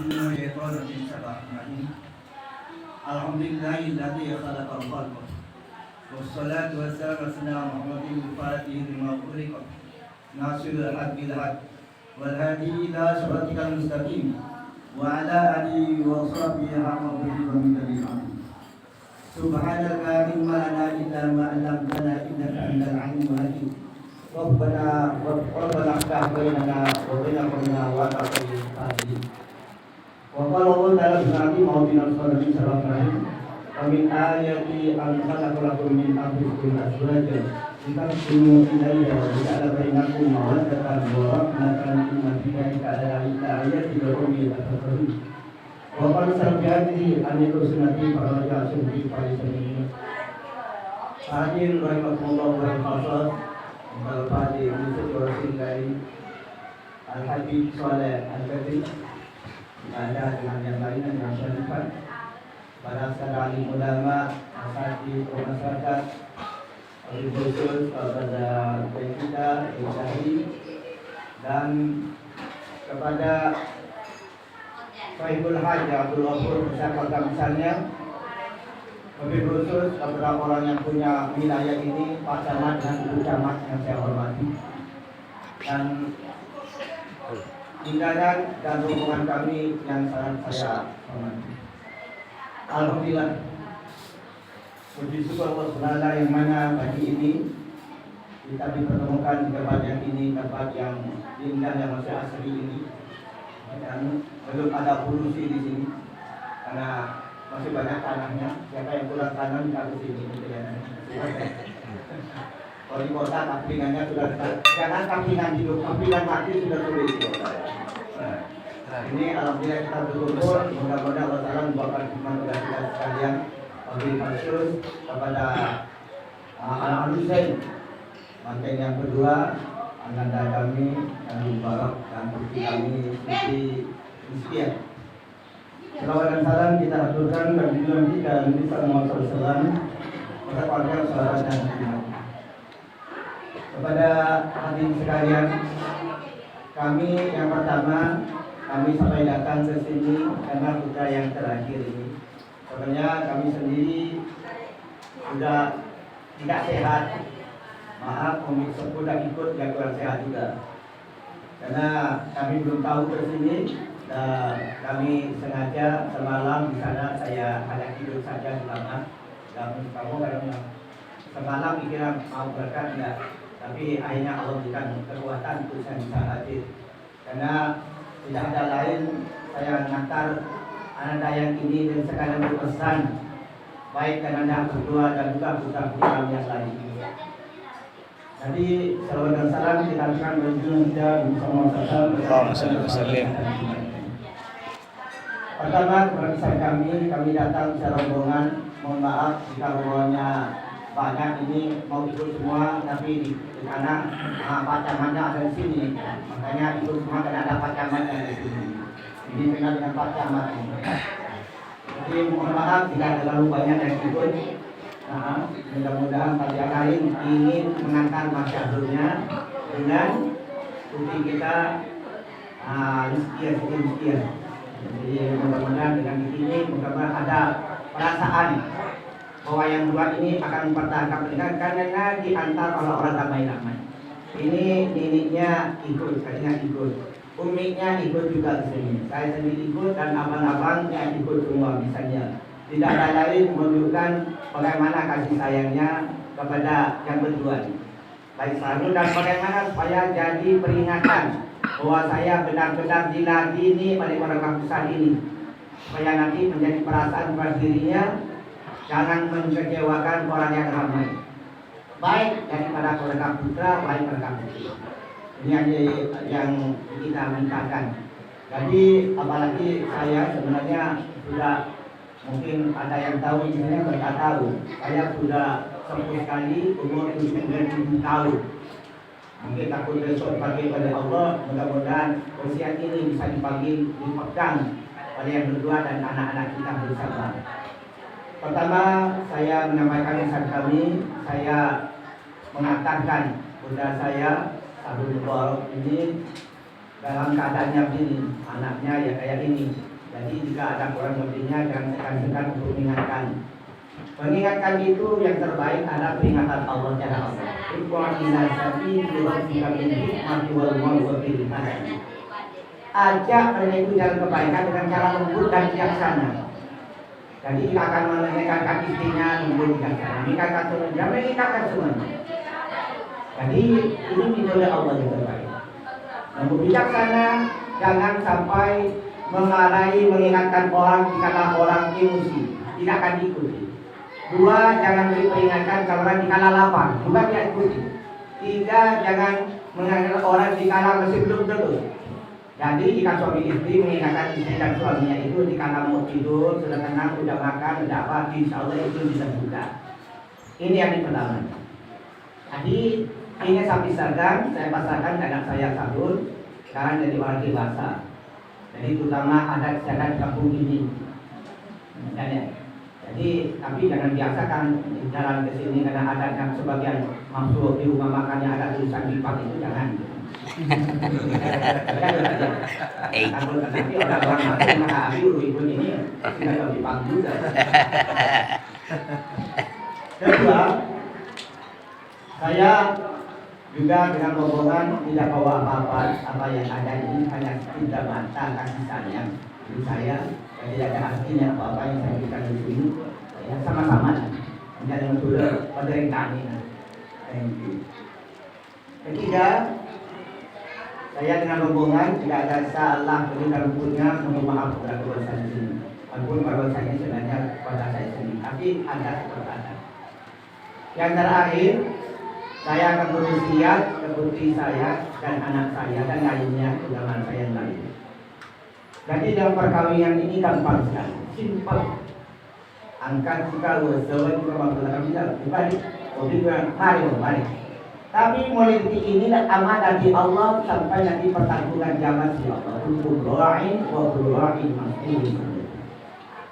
Bismillahirrahmanirrahim. Alhamdulillahilladzi khalaqal khalqa. Wassalatu wassalamu ala Muhammadin al-Fatih lima ughliqa. Nasirul haqqi bil haqq wal hadi ila siratikal mustaqim. Wa ala alihi wa sahbihi haqqa qadrihi wa Subhanaka la lana illa ma 'allamtana innaka antal alimul hakim. Rabbana aftah bainana wa baina qawmina wa taqabbal amin. Wa qala Allah ta'ala fi surati Ma'idah Bismillahirrahmanirrahim. Wa min ayati an khalaqa lakum min anfusikum azwajan litaskunu ilayha wa ja'ala bainakum mawaddatan wa rahmatan inna fi dzalika laayatin liqaumin yatafakkarun. Wa qala sabiyati an yusunati faraja sunni farisamin. Hadirin rahimakumullah wa rahmatullah. Al-Fatih Al-Fatih Al-Habib Saleh Al-Fatih. Ada dengan yang lain yang syarifat, para sekalian ulama, asatidz masyarakat, wabil khusus kepada kita, Syahid, dan kepada Sahibul Hajj Abdul Ghafur beserta misalnya, wabil khusus kepada orang yang punya wilayah ini, Pak Camat dan Ibu Camat yang saya hormati, dan undangan dan rombongan kami yang sangat saya hormati. Alhamdulillah, puji syukur Allah Subhanahu yang mana pagi ini kita dipertemukan di tempat yang ini, tempat yang indah yang masih asri ini, dan belum ada polusi di sini karena masih banyak tanahnya. Siapa yang kurang tanah kita ke sini, gitu ya. Kalau di kota kampingannya sudah, jangan kampingan hidup, kampingan mati sudah sulit di kota. Ini alhamdulillah kita berkumpul, mudah-mudahan Allah Ta'ala membawakan hikmah kepada kita sekalian. Wabil khusus kepada anak Husain, mantan yang kedua, ananda kami, Nabi Mubarak, dan putri kami, Siti Rizkiah. Salawat dan salam kita aturkan bagi Nabi kita Nabi Sallallahu Alaihi Wasallam, pada keluarga sahabat dan hadirin. Kepada hadirin sekalian, kami yang pertama, kami sampai datang ke sini karena putra yang terakhir ini. Sebenarnya kami sendiri sudah tidak sehat. Maaf, sudah ikut yang kurang sehat juga. Karena kami belum tahu ke sini, dan kami sengaja semalam di sana saya hanya tidur saja di kamar. Dan kamu karena semalam pikiran mau berangkat tidak. Tapi akhirnya Allah berikan kekuatan untuk saya bisa hadir. Karena tidak ada lain, saya mengantar anak yang ini dan sekalian berpesan baik dan anak berdua dan juga putra-putra yang lain. Jadi salawat dan salam kita akan berjumpa bersama-sama. Pertama kepada kami datang secara rombongan. Mohon maaf jika rombongannya banyak, ini mau ikut semua, tapi karena Pak Camatnya ada di sini, makanya ikut semua karena ada Pak Camatnya di sini. Ini kenal dengan Pak Camat. Jadi mohon maaf jika terlalu banyak yang ikut. Mudah-mudahan pada lain ingin mengantar masyarakat dengan putri kita Rizkiah. Jadi mudah-mudahan dengan ini mudah-mudahan ada perasaan bahwa yang dua ini akan mempertahankan pernikahan karena diantar oleh orang ramai-ramai. Ini neneknya ikut, kakaknya ikut, umiknya ikut juga ke sini. Saya sendiri ikut dan abang-abangnya ikut semua misalnya. Tidak ada lain menunjukkan bagaimana kasih sayangnya kepada yang berdua. Baik selalu dan bagaimana supaya jadi peringatan bahwa saya benar-benar diladini oleh orang kampus ini. Supaya nanti menjadi perasaan pada dirinya. Jangan mengecewakan orang yang ramai, baik daripada keluarga putra, baik keluarga putri. Ini aja yang kita mintakan. Jadi apalagi saya sebenarnya sudah, mungkin ada yang tahu, sebenarnya mereka tahu. Saya sudah sepuh sekali, umur 97 tahun. Mungkin takut besok dipanggil oleh Allah, mudah-mudahan usia ini bisa dipegang oleh yang berdua dan anak-anak kita bersama. Pertama, saya menyampaikan pesan kami, saya mengatakan putra saya, Abdul Mubarak ini dalam keadaannya begini, anaknya ya kayak ini. Jadi jika ada kurang lebihnya jangan segan-segan untuk mengingatkan. Mengingatkan itu yang terbaik adalah peringatan Allah Ta'ala Allah. Ajak mereka itu jalan kebaikan dengan cara lembut dan bijaksana. Jadi jika akan mengingatkan istrinya lembut bijaksana, mengingatkan suaminya, mengingatkan semuanya. Jadi ini metode Allah yang terbaik. Lembut bijaksana, jangan sampai memarahi, mengingatkan orang jika orang emosi, tidak akan diikuti. Dua, jangan beri peringatan kalau dikala lapar, juga dia ikuti. Tiga, jangan mengingatkan orang dikala masih belum terus. Jadi jika suami istri mengingatkan istri dan suaminya itu dikala mau tidur, sudah tenang, sudah makan, sudah apa, insya Allah itu bisa juga. Ini yang pertama. Jadi ini sapi sadang, saya pasarkan ke anak saya Sabun, sekarang jadi orang dewasa. Jadi terutama adat istiadat kampung ini. Jadi tapi jangan biasakan jalan ke sini karena ada yang sebagian masuk di rumah makannya ada tulisan Bipang itu jangan. Kalau nanti orang masuk maka ibu ini tidak Bipang juga. Kedua, saya juga dengan rombongan tidak bawa apa yang ada ini hanya cinta mata kasih sayang. Jadi saya tidak ada artinya apa yang saya berikan di sini ya sama-sama menjadi metode pemerintah ini. Ketiga, saya dengan rombongan tidak ada salah berikan punya mohon maaf kepada keluarga saya di sini. Walaupun keluarga saya sebenarnya kepada saya sendiri, tapi ada seperti ada. Yang terakhir, saya akan berwasiat ke putri saya dan anak saya dan lainnya zaman saya yang lain. Jadi dalam perkawinan ini gampang sekali, simpel. Angkat juga wasawat juga menggunakan bisa dibalik. Oke, mari. Tapi mulai detik ini amanah dari Allah sampai nanti pertanggungan zaman si Allah. Untuk doain, doain masih.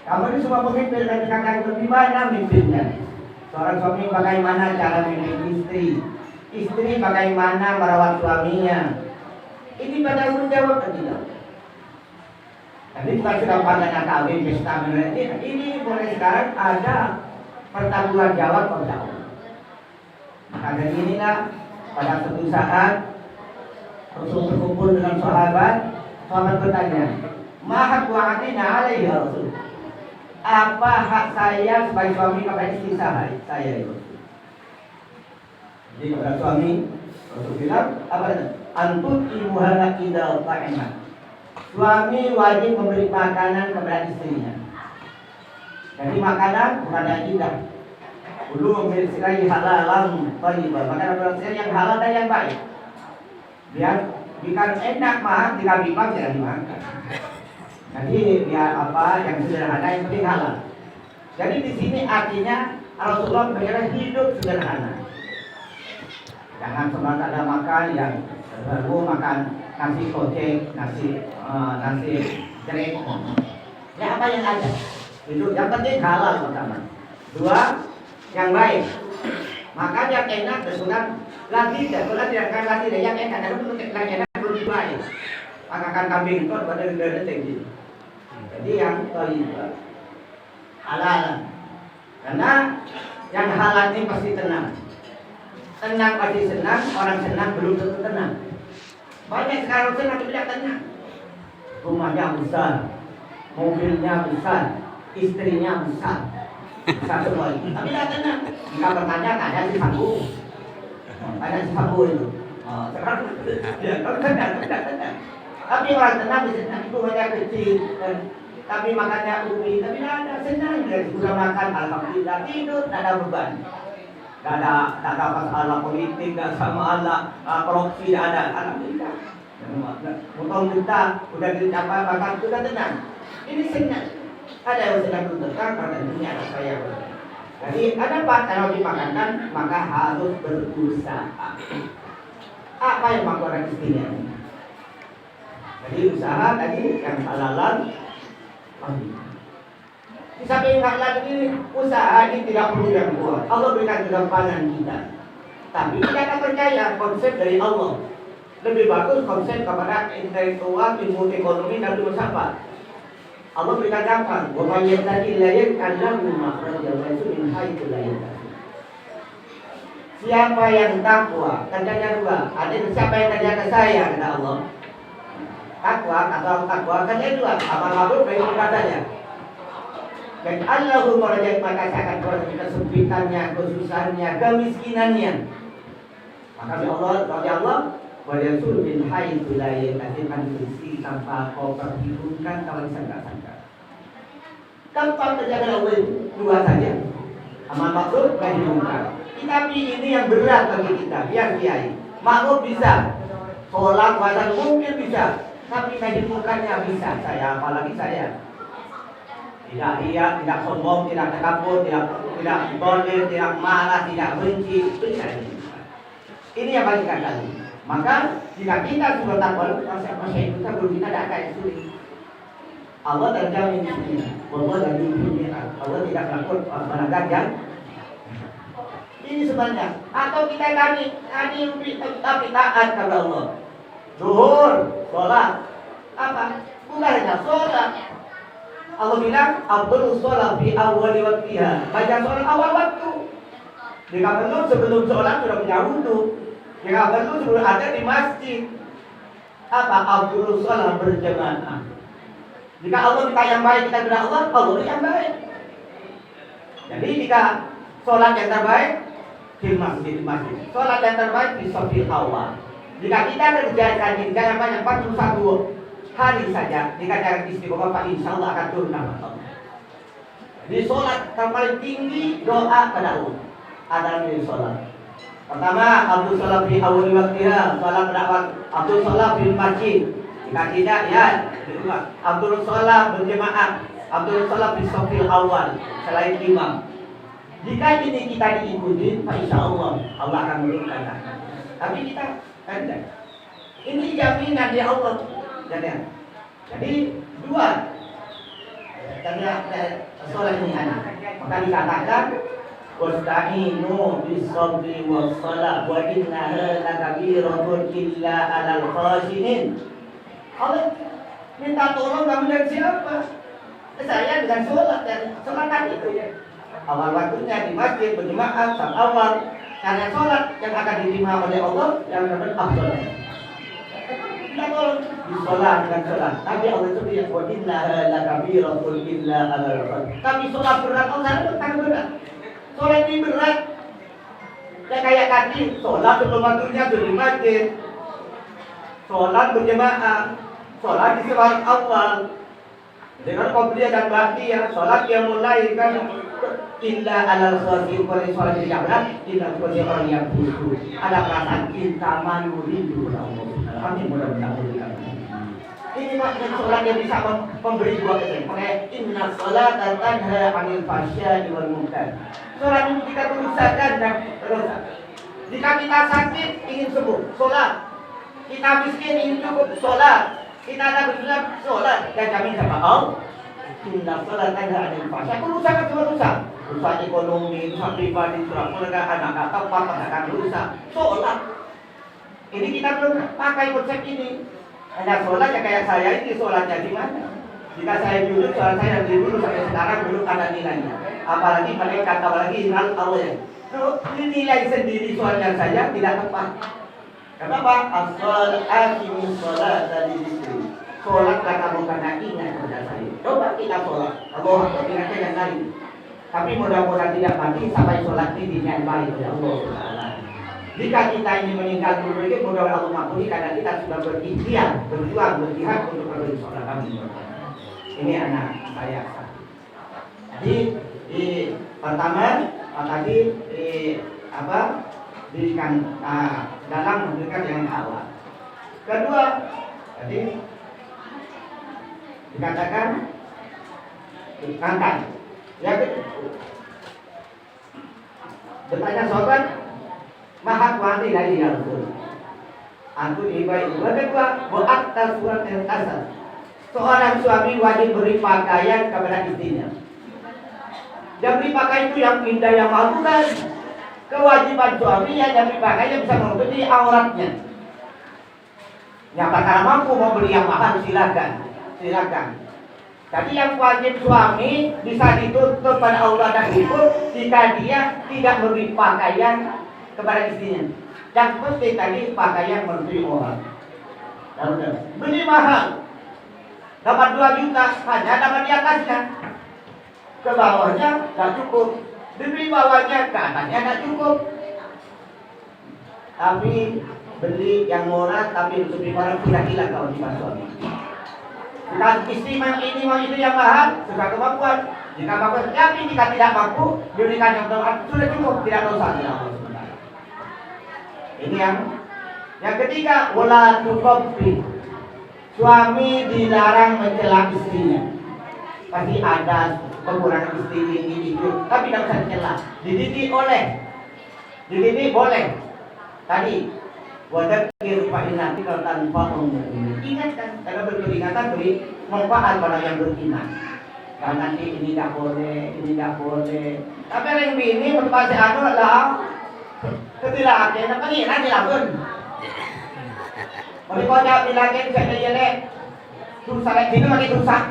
Kamu ini semua pemimpin dan kakak lebih banyak mimpinnya. Seorang suami bagaimana cara memimpin istri bagaimana merawat suaminya. Ini pada menjawab atau tidak? Jadi bukan sudah pandangnya kawin, pesta, ini mulai sekarang ada pertanggungan jawab kepada Allah. Maka dari inilah pada suatu saat Rasul berkumpul dengan sahabat bertanya, "Ma haqqu 'alaina 'alaihi ya Rasul?" Apa hak saya sebagai suami kepada istri saya itu? Jadi kepada suami Rasul bilang, apa itu? Antut imuhana idal ta'imah. Suami wajib memberi makanan kepada istrinya. Jadi makanan bukan yang indah. Dulu memberi sekali halalan thayyibah. Makanan yang halal dan yang baik. Biar bukan enak mah jika bipang jangan dimakan. Jadi biar apa yang sederhana yang penting halal. Jadi di sini artinya Rasulullah mengajarkan hidup sederhana. Jangan semua tak ada makan yang baru makan nasi kocek, nasi jerek. Ya apa yang ada? Itu yang penting halal pertama. Dua, yang baik. Makan yang enak dan lagi tidak lagi yang enak dan yang enak lebih baik. Makan kambing itu pada negara tinggi. Jadi yang thayyibah. Halal. Karena yang halal ini pasti tenang. Tenang pasti senang, orang senang belum tentu tenang. Banyak sekarang senang tidak tenang. Rumahnya besar, mobilnya besar, istrinya besar semua itu. Tapi tidak tenang. Jika bertanya ada si Sambu, itu. Sekarang kalau tenang. Tapi orang tenang di sana itu banyak kecil, tapi makannya ubi, tapi tidak ada senang. Dia sudah makan, alhamdulillah tidur, tidak ada beban. Tidak ada masalah politik, tidak sama Allah, korupsi, tidak ada. Alhamdulillah. Mungkin kita sudah dicapai, bahkan sudah tenang. Ini senang. Ada yang sedang bertengkar pada dunia anak saya. Jadi ada apa? Kalau dimakankan, maka harus berusaha. Apa yang melakukan istrinya? Jadi usaha tadi yang halalan. Di samping halal ini usaha ini tidak perlu yang kuat. Allah berikan kegampanan kita. Tapi kita akan percaya konsep dari Allah. Lebih bagus konsep kepada intelektual, ilmu ekonomi dan filsafat. Allah berikan gampang. Wa may yattaqilla yaj'al lahu makhrajan wa yarzuqhu min haitsu la yahtasib. Siapa yang takwa, tandanya dua. Ada siapa yang kerjakan saya kata Allah. Takwa atau takwa kerja dua. Amal ma'ruf baik katanya. Dan Allahu makhrajan maka saya akan keluar dari kesempitannya, kesusahannya, kemiskinannya. Maka Allah wa yarzuqhu min haitsu la yahtasib, rezeki tanpa kau perhitungkan kalau sangka-sangka. Gampang kerjakan Allah itu dua saja. Amal ma'ruf baik munkar. Tapi ini yang berat bagi kita, biar kiai. Maklum bisa, sholat puasa mungkin bisa, tapi naik mukanya bisa saya, apalagi saya. Tidak iya, tidak sombong, tidak takabur, tidak bodoh, tidak marah, tidak benci, bisa. Ini yang bagi kita. Maka jika kita sudah takwa, masa itu belum kita ada kayak sulit. Allah terjamin di sini, bahwa dari dunia Allah tidak melakukan melanggar yang ini sebenarnya. Atau kita tapi taat kepada Allah. Zuhur, sholat, apa? Bukan hanya sholat. Allah bilang, afdhalus sholat fi awwali waqtiha. Baca sholat awal waktu. Jika perlu sebelum sholat sudah punya wudu. Jika perlu sebelum ada di masjid. Apa? Afdhalus sholat berjamaah. Jika Allah minta yang baik kita kepada Allah, Allah yang baik. Jadi jika sholat yang terbaik di masjid. Sholat yang terbaik di shafil awal. Jika kita kerjakan ini jangan banyak 41 hari saja. Jika jangan istiqomah, Pak, insya Allah akan turun nama Allah. Di sholat yang paling tinggi doa pada Allah adalah di sholat. Pertama, abdul sholat fi awal waktiha, sholat dakwah abdul sholat fi masjid. Jika tidak, ya abdul sholat berjemaah, abdul sholat fi shafil awal selain imam. Jika ini kita diikuti, insya Allah Allah akan menurunkan. Tapi kita tidak. Ini jaminan dari Allah. Jadi dua. Soal ini anak. Maka dikatakan wasta'inu bis-sabri was-salah wa innaha lakabiratun illa 'alal khashiin. Allah minta tolong kamu dari siapa? Saya dengan sholat dan sholat itu. Awal waktunya di masjid berjemaah saat awal karena sholat yang akan diterima oleh Allah yang dapat afdal. Kita tolong di sholat dengan sholat. Tapi Allah itu yang wa innaha lakabiratun illa 'alal khashiin. Tapi sholat berat Allah bukan berat. Sholat ini berat. Ya kayak tadi sholat sebelum waktunya di masjid. Sholat berjemaah. Sholat di sholat awal. Dengan qobliyah dan ba'diyah, sholat yang mulai kan illa 'alal khashiin, kalau sholat tidak berat, tidak seperti orang yang khusyuk. Ada perasaan cinta malu rindu kepada Allah. Amin, mudah-mudahan. Ini makna sholat yang bisa memberi dua kesan. Pakai inna sholata tanha 'anil fahsya'i wal munkar. Sholat itu kita berusaha dan berusaha. Jika kita sakit ingin sembuh, sholat. Kita miskin ingin cukup, sholat. Kita ada berjuang sholat dan jamin sama Allah. Inna sholat tanha 'anil fahsya'i. Berusaha kan cuma rusak. Rusak ekonomi, rusak pribadi, rusak keluarga, anak atau apa akan rusak. Sholat. Ini kita belum pakai konsep ini. Hanya sholat ya kayak saya ini sholatnya di mana? Jika saya dulu sholat saya dari dulu sampai sekarang belum ada nilainya. Apalagi mereka, apalagi ingat Allah ya. Ini nilai sendiri sholatnya saja tidak tepat. Kenapa? As-sholati min sholati dzikri. Sholatlah kamu karena ingat kepada saya. Coba kita sholat. Allah ingatnya yang lain. Tapi mudah-mudahan tidak mati sampai sholat ini dengan baik oleh Allah Taala. Jika kita ini meninggal dunia, mudah-mudahan Allah mampuni karena kita sudah berikhtiar, berjuang, berjihad untuk memberi sholat kami. Ini anak saya. Jadi pertama tadi dirikan dalam memberikan yang awal. Kedua, tadi dikatakan angkat. Ya, bertanya sahabat, maha kuati dari Rasul. Antu ibai. Kedua, buat surat yang kasar. Seorang suami wajib beri pakaian kepada istrinya. Dan beri pakaian itu yang indah, yang mahal bukan. Kewajiban suami yang beri pakaian bisa menutupi auratnya. Yang perkara mampu mau beli yang mahal silakan. Jadi yang wajib suami bisa dituntut pada Allah dan hukum jika dia tidak memberi pakaian kepada istrinya. Yang penting tadi pakaian menteri orang. Beli mahal, dapat 2 juta, hanya dapat di atasnya, ke bawahnya tidak cukup. Dibeli bawahnya, ke atasnya tidak cukup. Tapi beli yang murah, tapi untuk beli barang tidak hilang kalau di suami. Jika istri mau ini mau itu yang mahal, sudah kemampuan. Jika mampu, tapi jika tidak mampu, berikan yang bermanfaat sudah cukup, tidak dosa tidak apa. Ini yang ketiga, wala tuqabbi. Suami dilarang mencela istrinya. Pasti ada kekurangan istri ini itu, tapi tidak usah dicela. Dididik boleh. Tadi wadakir fa'inati kalau tanpa ingatkan, karena beringatan beri manfaat pada yang beriman. Karena nanti ini tidak boleh. Tapi yang ini berpasih lah, ketilakan yang pengiran dilakukan. Kalau kau jawab dilakukan saya jelek, susah lagi itu makin susah.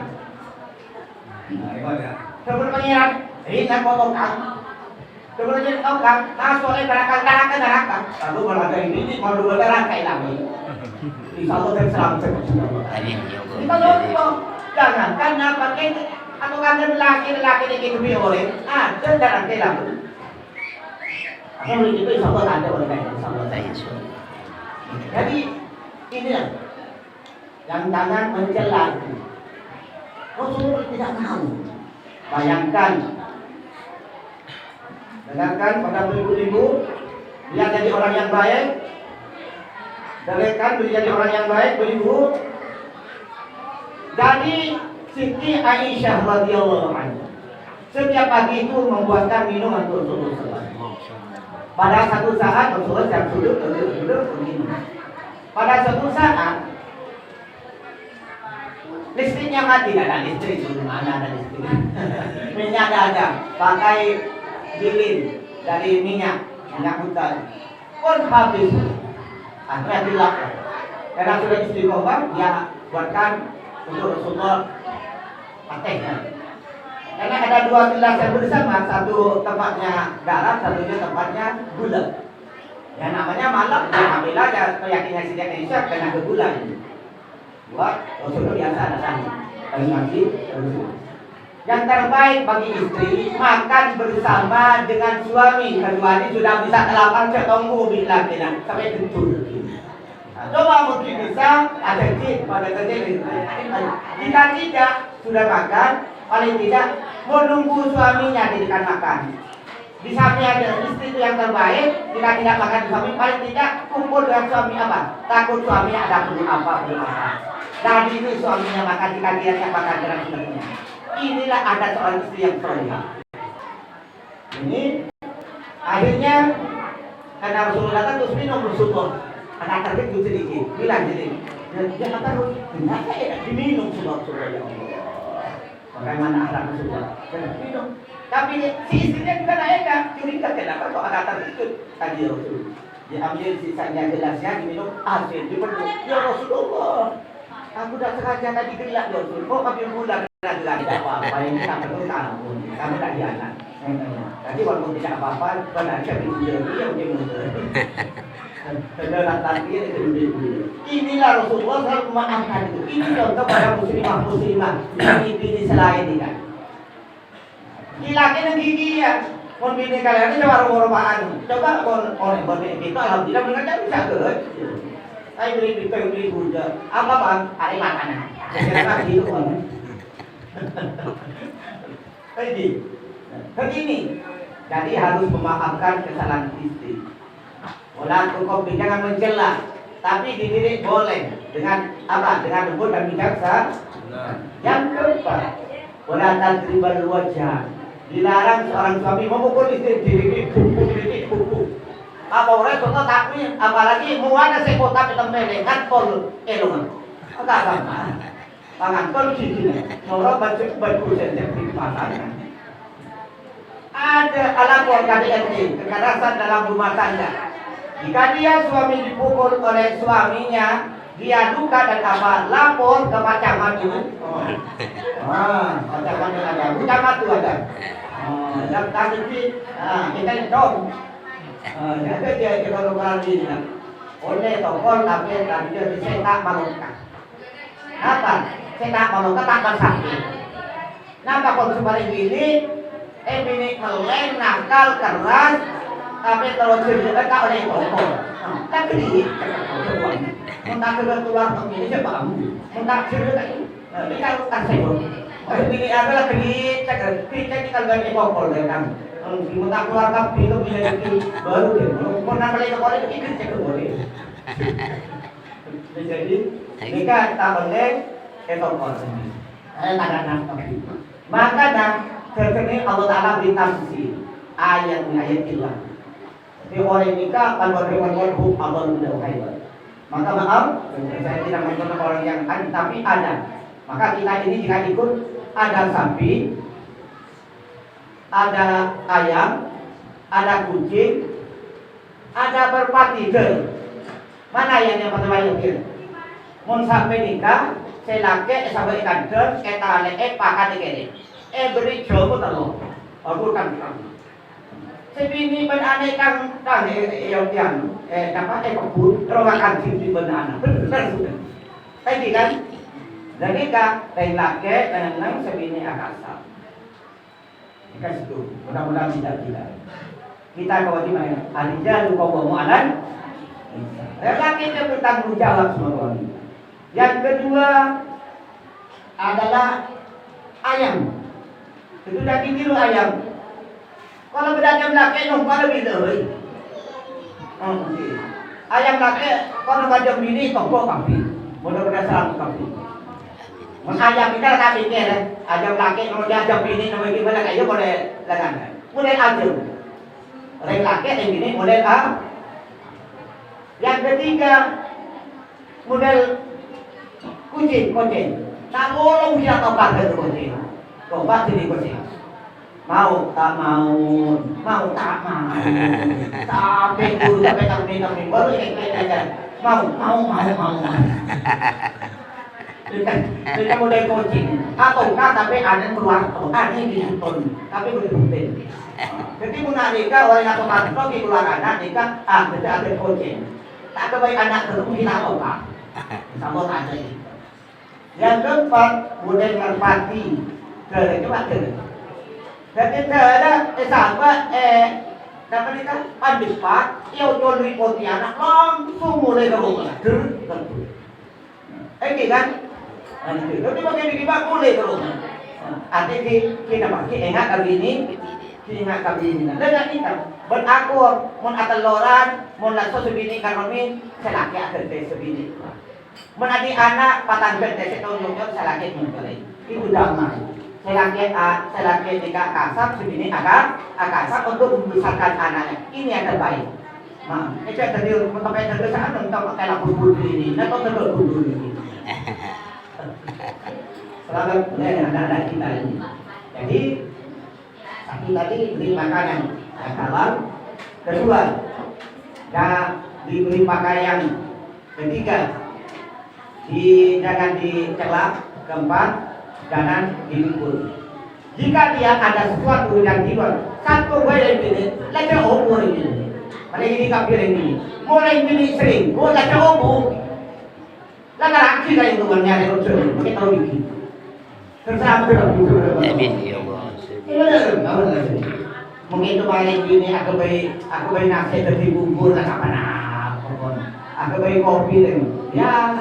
Sebelum pengiran, ini kan potong kang. Sebelum jadi orang, soalnya neraka. Lalu berada ini mau dua neraka lagi. Insya Allah selamat. Kita dong, jangan karena pakai atau karena laki ini kita oleh, jangan kelam. Akan itu insya Allah ada oleh insya Allah. Jadi ini yang jangan mencela. Rasulullah tidak tahu. Bayangkan. Dengarkan pada ibu-ibu, dia jadi orang yang baik. Dengarkan dia jadi orang yang baik, ibu. Jadi Siti Aisyah radhiyallahu anha setiap pagi itu membuatkan minuman untuk Rasulullah. Pada satu saat Rasulullah sedang duduk begini. Pada satu saat listriknya mati, tidak ada listrik, mana ada listrik? Minyak ada, pakai lilin dari minyak hutan pun habis. Akhirnya bilang karena sudah istiqomah dia buatkan untuk Rasulullah patehnya. Karena ada 2 gelas yang bersama, satu tempatnya garam, satunya tempatnya gula. Yang namanya malam, dia ambil aja keyakinan Siti Aisyah kena ke gula. Buat Rasulullah biasa ada tadi mati. Yang terbaik bagi istri makan bersama dengan suami. Kecuali sudah bisa telapan setonggu bila tidak sampai tentu. Coba mungkin bisa ada jin pada kecil. Jika tidak sudah makan, paling tidak menunggu suaminya diberikan makan. Di samping ada istri itu yang terbaik. Jika tidak makan suami, paling tidak kumpul dengan suami apa? Takut suaminya ada perlu apa. Dan ini suaminya makan jika dia tidak makan dengan suaminya. Inilah ada seorang istri yang soleh. Ini akhirnya karena Rasulullah datang terus minum Rasulullah. Anak terkejut sedikit, bilang jadi dia kata kenapa ya diminum Rasulullah ya Allah. Bagaimana akhlak Rasulullah? Minum. Tapi si istrinya juga naik curiga kenapa kok anak terkejut tadi Rasul. Diambil sisanya gelasnya diminum asin dipenuh. Ya Rasulullah, aku dah sengaja tadi gelap Rasul. Kok ambil gula? Tidak apa-apa, ini tak perlu tahu. Kamu tak hianat. Jadi walaupun tidak apa-apa, benar saya berjudi yang dimulai. Saudara tadi inilah Rasulullah selalu memaafkan itu. Ini contoh pada muslimah yang dipilih selain ini kan. Laki yang gigi ya, membini kalian ini warung-warungan. Coba orang berbeda itu alhamdulillah mengajar bisa ke. Saya beli budak. Apa bang? Hari makanan. Kira-kira gitu kan. Begini, jadi harus memaafkan kesalahan istri. Wala tuqabbi, jangan mencela, tapi dididik boleh dengan apa? Dengan lembut dan bijaksana. Yang keempat, wala tadribal wajah. Dilarang seorang suami memukul istri, dididik pukul. Apa orang contoh takmin, apalagi mau ada sekota petempel kan pol elong. Agak apa? Tangan kau cici, orang baju sensitif di pasangan. Ada lapor KDRT, kekerasan dalam rumah tangga. Jika dia suami dipukul oleh suaminya, dia duka dan apa lapor ke Pak Camat itu. Pak Camat ada, Bu Camat itu ada. Dan tadi kita dong. Jadi dia kalau kali ini oleh tokoh tapi dia disetak malungkat. Apa? Setak malungkat tak bersakit. Napa konsumen ini bini meleng nakal keras tapi terus juga oleh tokoh. Tapi dia Mentak keluar ini siapa kamu? Mentak cerita ini. Ini kalau kan saya. Ini adalah kita kalau nggak ekor deh kan. Mentak keluar kamu itu bisa baru deh. Kalau nak balik ke kolej itu cek boleh. Jadi jika tak boleh ekor ini. Tanda maka dan terkini Allah Taala beritahu ayat itu. Di orang nikah kalau berbuat Allah sudah kaya. Maka maaf, saya tidak mencontoh orang yang kan, tapi ada. Maka kita ini jika ikut ada sapi, ada ayam, ada kucing, ada merpati. Mana yang pertama yang mun sampai nikah, saya laki sampai kantor, kita lek pakai dikene. Beri jowo terus. Aku kan sebini beraneka kan yang dapat kebun terogakan di benar benar sudah tadi kan dan nikah lain laki dan nang sebini akasa ikan itu mudah-mudahan tidak kita kewajiban alijal qawwamu 'alan laki itu bertanggung jawab semua. Yang kedua adalah ayam itu daging dulu ayam. Kalau beragam laki numpang lebih dari. Ayam laki kalau beragam ini toko kami. Mudah-mudahan salam kami. Ayam kita kami ni ayam laki kalau dia ajam ini nama gimana kayu boleh lagan. Boleh ajam. Orang laki yang ini boleh Yang ketiga model kucing. Tak boleh dia tobat ke kucing. Tobat jadi kucing. Mau tak mau sampai guru sampai kami baru mau kita mulai coaching atau tapi ada keluar ada di situ tapi berbeda jadi punya nikah orang atau kantor di keluar anak nikah ada coaching tak kebaik anak terus kita apa sama ada yang keempat mulai merpati coba jadi ada sahabat dapat nikah habis pak ia jual duit Pontianak langsung mulai ke rumah kan jadi pakai di bak mulai ke rumah artinya kita pakai ingat kali ini dengan kita berakur mun ataloran mun laso sebini kami selaki akan sebini mun adi anak patang gede setahun selaki mungkin itu damai selaki nikah kasar sebini kasar untuk membesarkan anaknya ini yang terbaik. Nah, itu tadi sampai terbesar tentang pakai lapor bulu ini, atau terbesar bulu ini. Selamat anak-anak kita ini. Jadi satu tadi beri makanan yang halal, kedua diberi pakaian, ketiga jangan dicela, keempat jangan diliput. Jika dia ada sesuatu yang di luar satu yang ini, lagi umur ini, mana ini kafir ini, mulai ini sering, mulai lagi umur, lagi rakyat yang itu nyari unsur, mungkin tahu ini. Terserah berapa Amin ya Allah. Mungkin itu paling ini aku bayi nasi dari bubur lah apa aku bayi kopi deh, ya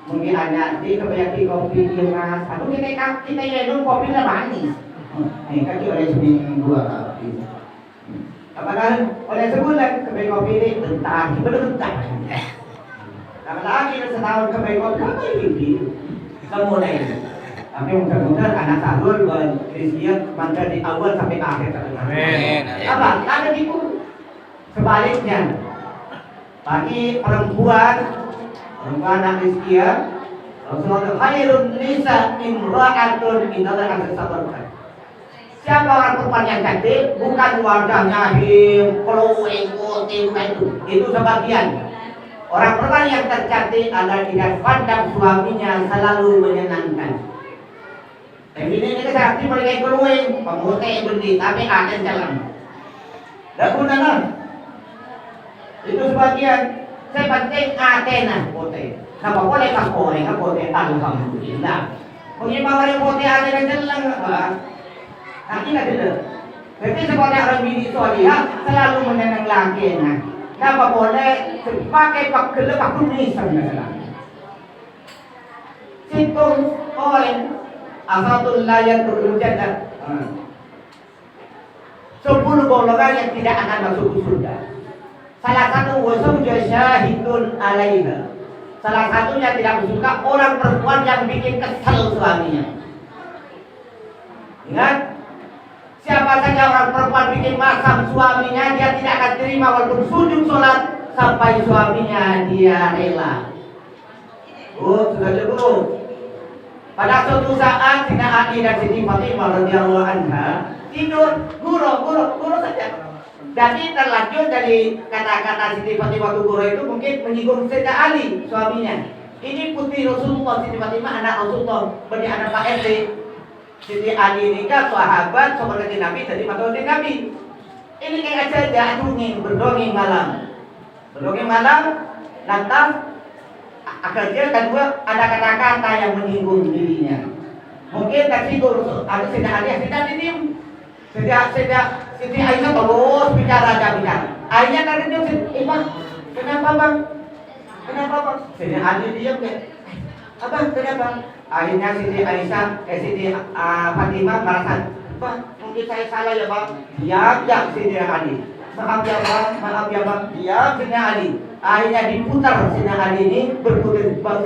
mungkin hanya di kebanyakan kopi mas, atau kita minum kopi lah manis. Ini kaki oleh seminggu 2 kali. Apakah oleh sebulan kebanyakan kopi ini bentar, bentar. Kalau lagi setahun kebanyakan kopi apa ini? Kemudian, tapi mudah-mudahan anak salur berisian maka di awal sampai ke akhir. Amin. Apa? Ada di sebaliknya, bagi perempuan anak Rizkia Rasulullah khairun nisa imra'atun innallaha akan sabarkan. Siapa orang perempuan yang cantik bukan wajahnya him, kalau itu sebagian. Orang perempuan yang tercantik adalah tidak pandang suaminya selalu menyenangkan. Tapi ini kesakti mereka keluing, pemutih bendi, tapi ada jalan. Dan gunakan itu sebagian. Saya penting Athena putih. Kenapa boleh pas orang putih? Alhamdulillah. Bagaimana orang putih Athena jalan apa? Nanti nggak ada. Jadi sebagai orang bini soalnya selalu menyenang laki. Kenapa boleh pakai pakai pakai nisan saja. Situ orang asatul layak berujat. 10 golongan yang tidak akan masuk surga. Salah satu wasauja syahidun alaiha. Salah satunya tidak suka orang perempuan yang bikin kesal suaminya. Ingat, siapa saja orang perempuan bikin masam suaminya, dia tidak akan terima walaupun sujud sholat sampai suaminya dia rela. Sudah cukup. Pada suatu saat Sina Ali dan Siti Fatimah radhiyallahu anha tidur guru saja. Jadi terlanjur dari kata-kata Siti Fatimah guru itu mungkin menyinggung Sina Ali suaminya. Ini putri Rasulullah, Siti Fatimah anak Rasulullah, berarti anak Pak RT. Siti Ali ini kan sahabat seperti Nabi, jadi matahari Nabi. Ini kayak aja berdongeng malam. Berdongeng malam, lantas akhirnya kedua ada kata-kata yang menyinggung dirinya. Mungkin tersinggung, ada Siti Ali yang tidak diam. Siti Aisyah terus bicara. Aisyah tadi dia, Bang, kenapa bang? Siti Ali diam ke? Abang, kenapa? Akhirnya Siti Aisyah, Siti Fatimah merasa, Bang, mungkin saya salah ya bang. Diam Siti Ali. Maaf ya bang. Diam Siti Ali. Akhirnya diputar Siti Ali ini berputar, bang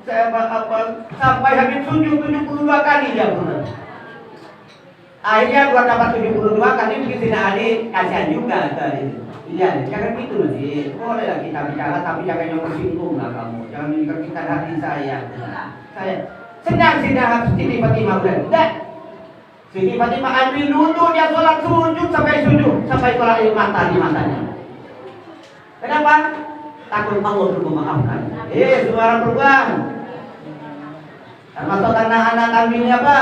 saya maaf bang. Sampai habis sujud 72 kali dia putar. Akhirnya 272 kali mungkin Siti Ali kasihan juga tadi. Iya, jangan gitu loh sih. Bolehlah kita bicara, tapi jangan yang tersinggung lah kamu. Jangan menyingkirkan hati saya. Saya senang Siti Fatimah udah. Siti Fatimah ambil dulu dia sholat sujud sampai sholat air mata di matanya. Kenapa? Takut Allah untuk memaafkan. Semua perempuan. Termasuk anak-anak kambingnya apa?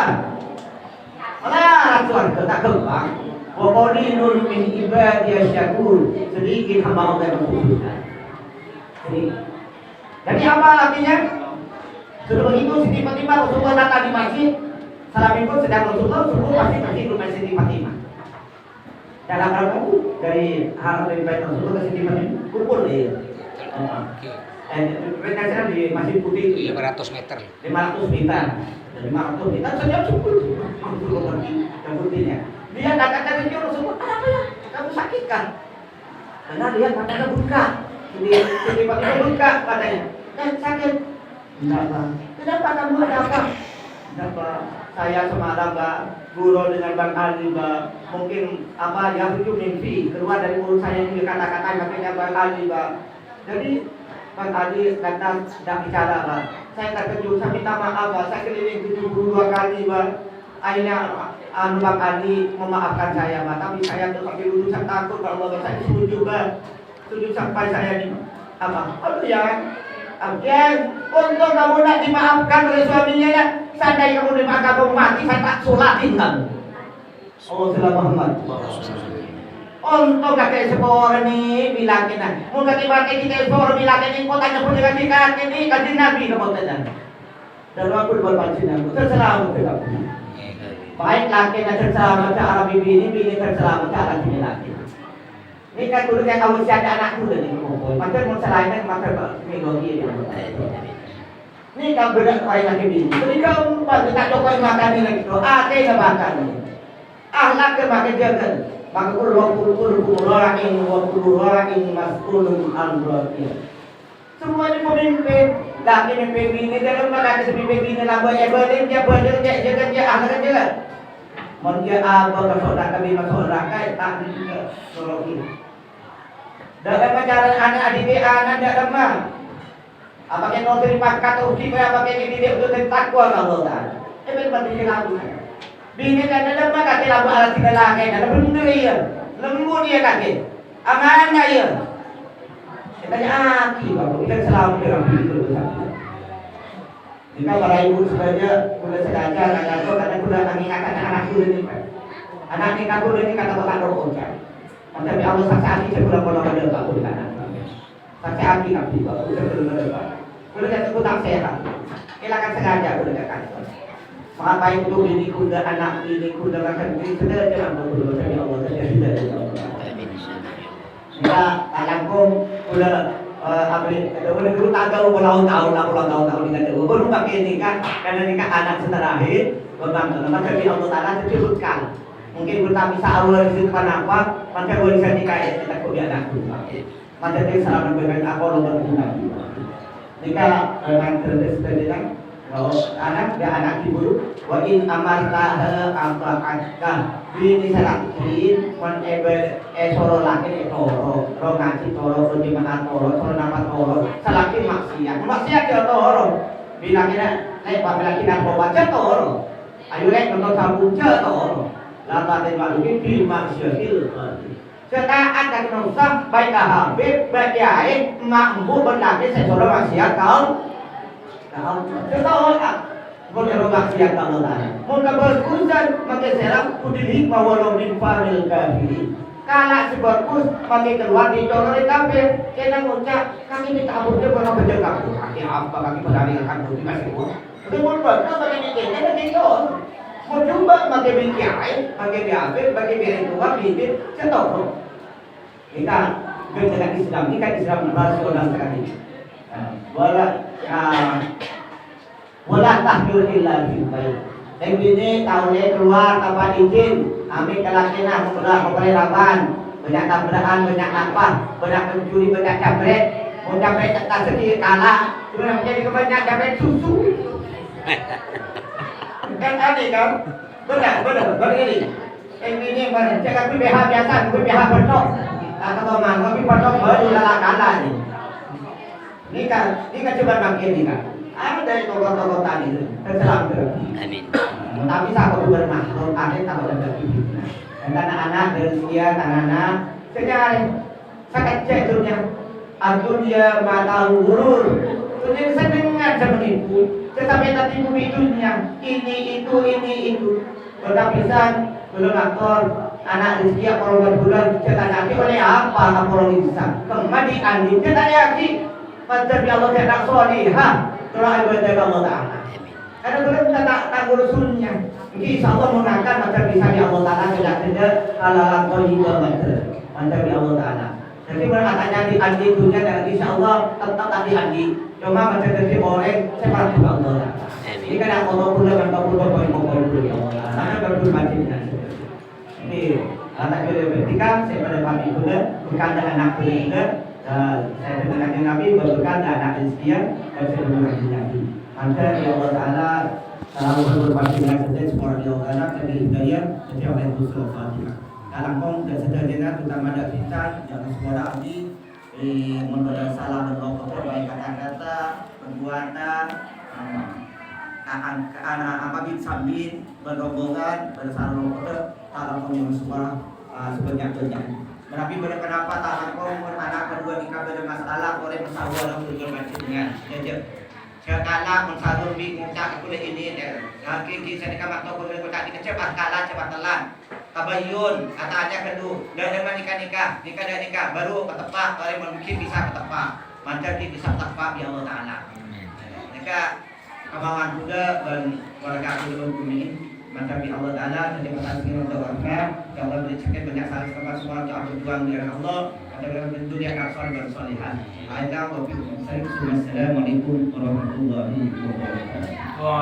Alah, Tuhan tak kembang. Waqalilun min ibadiyas syakur. Sedikit hamba Allah yang bersyukur. Jadi apa artinya? Sebelum itu Siti Fatimah Rasulullah datang di masjid. Salam itu sedang Rasulullah pasti bersih rumah Siti Fatimah. Dalam rangka dari haram dari bait Rasulullah ke Siti Fatimah kumpul dia. Sekarang di Masjid Putih itu 500 meter. 500 meter sejam subuh yang putihnya. Dia katakan ke Rasulullah, apa ya? Kamu sakit kan? Karena dia matanya buka. Siti Fatimah buka matanya. Sakit. Kenapa? Kenapa kamu ada apa? Kenapa? Saya semalam guru dengan Bang Ali mungkin apa ya itu mimpi keluar dari mulut saya ini kata-kata makanya Bang Ali jadi Bang Ali kata tidak bicara saya terkejut, saya minta maaf saya keliling 72 kali akhirnya Bang Ali memaafkan saya tapi saya tuh pakai lulusan takut kalau saya sujud sampai saya di apa ya untuk kamu nak dimaafkan oleh suaminya ya. Seandainya kamu dimaafkan kamu mati, saya tak sholatin kamu. Allah Muhammad. Untuk kakek sepor ni bilangin na. Mung kakek kita sepor bilangin ni kotanya pun kakek ni kasi Nabi kamu tanya. Dan aku berpancing aku terselamat kamu. Baik laki na terselamat sa Arab bini terselamat sa Arab laki. Ni kan dulu yang kamu siapa anak dulu ni kumpul. Macam mau selain macam megogi dia. Ni kau berat kau yang bini. Jadi kau tak coba makan ni lagi tu. Ate nak makan ni. Ahlak ke makan jaga. Maka kullu ra'in mas'ulun an ra'iyah. Semua ni pemimpin. Laki pemimpin bini dalam makan pemimpin bini lama ya berdin jaga ahlak jaga. Mun dia apa masuk kami masuk neraka tak juga sorok ini. Dalam ajaran anak-adik anak dalam mah. Apakah mau terima kata uji apakah ini dia untuk takwa Allah Taala. Benar dia lagu. Bini dan dalam mah kata lagu ala tiga lagi dan benar dia. Lembut dia kata. Amanah ya. Kita aki bapak kita selalu dengan begitu bersama. Jika para ibu sebenarnya sudah sengaja kadang sudah mengingatkan anak ini, anak ini kabur ini kata bapak rohnya. Tapi Allah saksi aki sebelum pada kabur anak. Saksi aki kabur bapak sebelum pada. Sudah jatuh tak sehat. Silakan sengaja sudah kan. Maka itu ini kuda anak ini kuda makan ini sudah jangan berburu dari Allah saja sudah dari Allah. Ya, kalangkong udah abri, udah dulu tagal ulang tahun dengan itu. Baru pakai nikah karena nikah anak terakhir, berbangga. Maka dari Allah Taala disebutkan. Mungkin kita bisa awal di depan apa, maka boleh saya nikah ya kita kuliah anak juga. Maka dari salam memberikan aku nomor kita. Nikah dengan terdesak kalau anak dia anak ibu, wa in amarta amraka bini salakin man soro lakin toro ngaji toro pendidikan toro nama toro salakin maksiat ya toro bila kita naik bila kita baca toro ayo nonton sambung toro lama dan malukin di maksiatil setaat dan nusah baik habib baik kiai makmum berlaki sesoro maksiat kau Ketahuan boleh maksiat Allah Taala. Maka berkusan maka serang kudilik walau min faril kafiri. Kala sebagus maka keluar di color kafir. Kena ngucap kami minta ampun dia pernah berjaga. Kaki apa kami berani akan bukti kasih pun. Kemudian berkata bagi dikene bagi kau. Mau jumpa maka bikiai, maka biabe, bagi biarin tua bibir setahu. Kita berjalan Islam, kita Islam nasional sekali. Wala tahjur illa bilbaik. Dan ini tahunnya keluar tanpa izin. Amin kalakina mengelah pemerintahan. Banyak tabrakan, banyak apa, banyak mencuri, banyak jabret. Mau jabret tak sedikit kalah. Cuma menjadi kebanyak jabret susu. Kan aneh kan? Benar ini. Ini jangan PBH biasa, PBH penuh. Tak tahu mana, tapi penuh baru lalak kalah ni. Ini coba makin ni kan. Ada dari tokoh-tokoh tadi terselam terus. Amin. Tapi saya juga bermakhluk akhir tak ada hidup. Dan anak-anak dari usia anak-anak sejarah sangat jatuhnya. Dunia mata urur. Dunia senengan menipu. Tetapi tadi itunya ini itu. Berlapisan belum aktor anak usia korban bulan cetak nanti oleh apa kapolong bisa. Kembali andi cetak lagi. Macam Allah cetak solihah. Doa ibadah Allah Taala. Karena belum tak urusunnya. Insya Allah mengangkat macam bisa di Allah Taala tidak halalan juga macam di Allah Taala. Jadi berkatanya di andi dunia dan insya Allah tetap tadi andi. Cuma macam dari orang seperti juga Allah Taala. Ini kan Allah pula dan Allah poin-poin dulu ya Allah. Karena berbagi dengan ini anak ketika saya pada pagi pula bukan ada anak pula. Saya dengan Nabi berbukan anak Islam dan saya dengan Nabi. Maka ya Allah Taala selalu berbagi dengan kita semua ya Allah Taala bagi hidayah setiap orang Muslim Fatihah. Kalangkong dan sederhana terutama ada kita jangan semua abdi memberi salam dan Allah baik kata-kata perbuatan anak apabila sabit berombongan bersama kalangkong yang semua sebanyak-banyaknya. Tapi kenapa tak kau anak kedua nikah bermasalah oleh masalah dalam tujuan macam dengan sekala mensalur bi muncak kulit ini laki kisah nikah atau kulit kulit ini cepat kalah cepat telan tabayun katanya kedua dan dengan nikah baru ketepak oleh mungkin bisa ketepak macam bisa tepak ya Allah Taala nikah kemauan kuda dan warga kuda bumi maka bi Allah Taala jadi makasih untuk warga yang Allah berikan banyak saling kepada semua untuk berjuang dengan Allah ada dalam dunia kasar dan solihan. Assalamualaikum warahmatullahi wabarakatuh.